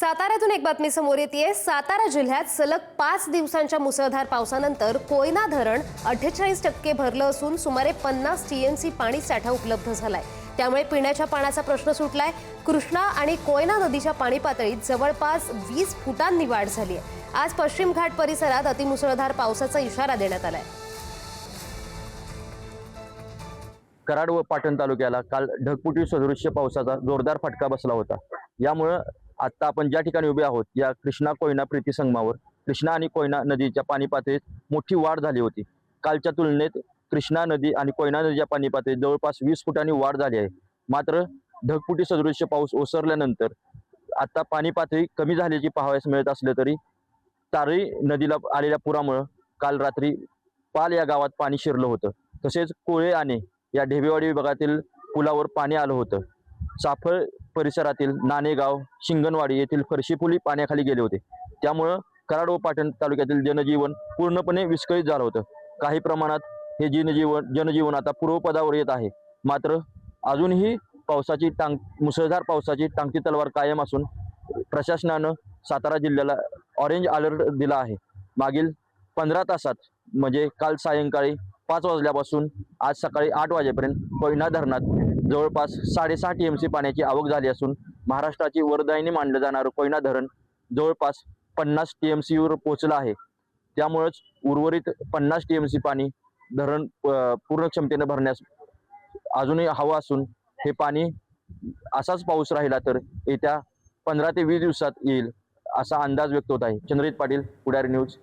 साताऱ्यातून एक बातमी समोर येतेय। सातारा जिल्ह्यात सलग 5 दिवसांच्या मुसळधार पावसानंतर कोयना धरण 48% भरलं असून सुमारे 50 टीएमसी पाणी साठा उपलब्ध झालाय। त्यामुळे पिण्याच्या पाण्याचा प्रश्न सुटलाय। कृष्णा आणि कोयना नदीच्या पाणी पातळीत जवळपास 20 फुटांनी वाढ झाली आहे। आज पश्चिम घाट परिसरात अतिमुसळधार पावसाचा इशारा देण्यात आलाय। कराड व पाटण तालुक्याला काल ढगफुटी सदृश्य पावसाचा जोरदार फटका बसला होता। यामुळे आता आपण ज्या ठिकाणी उभे आहोत या कृष्णा कोयना प्रीती संगमावर कृष्णा आणि कोयना नदीच्या पाणी पातळीत मोठी वाढ झाली होती। कालच्या तुलनेत कृष्णा नदी आणि कोयना नदीच्या पाणी पातळीत जवळपास 20 फुटांनी वाढ झाली आहे। मात्र ढगफुटी सदृश्य पाऊस ओसरल्यानंतर आता पाणी पातळी कमी झाल्याची पाहावयास मिळत असले तरी तारी नदीला आलेल्या पुरामुळे काल रात्री पाल या गावात पाणी शिरलं होतं। तसेच कोळे आणि या ढेबेवाडी विभागातील पुलावर पाणी आलं होतं। साफळ परिसरातील नाणेगाव शिंगणवाडी येथील फरशीपुली पाण्याखाली गेले होते। त्यामुळे कराड व पाटण तालुक्यातील जनजीवन पूर्णपणे विस्कळीत झालं होतं। काही प्रमाणात हे जनजीवन आता पूर्वपदावर येत आहे। मात्र अजूनही मुसळधार पावसाची टांगती तलवार कायम असून प्रशासनानं सातारा जिल्ह्याला ऑरेंज अलर्ट दिला आहे। मागील 15 तासात म्हणजे काल सायंकाळी 5 वाजल्यापासून आज सकाळी 8 वाजेपर्यंत कोयना धरणात जवळपास 6.5 टीएमसी पाण्याची आवक झाली असून महाराष्ट्राची वरदायिनी मानलं जाणारं कोयना धरण जवळपास 50 टीएमसीवर पोहोचलं आहे। त्यामुळेच उर्वरित 50 टीएमसी पाणी धरण पूर्ण क्षमतेने भरण्यास अजूनही हवं असून हे पाणी असाच पाऊस राहिला तर येत्या 15 ते 20 दिवसात येईल असा अंदाज व्यक्त होत आहे। चंद्रजित पाटील, पुढारी न्यूज।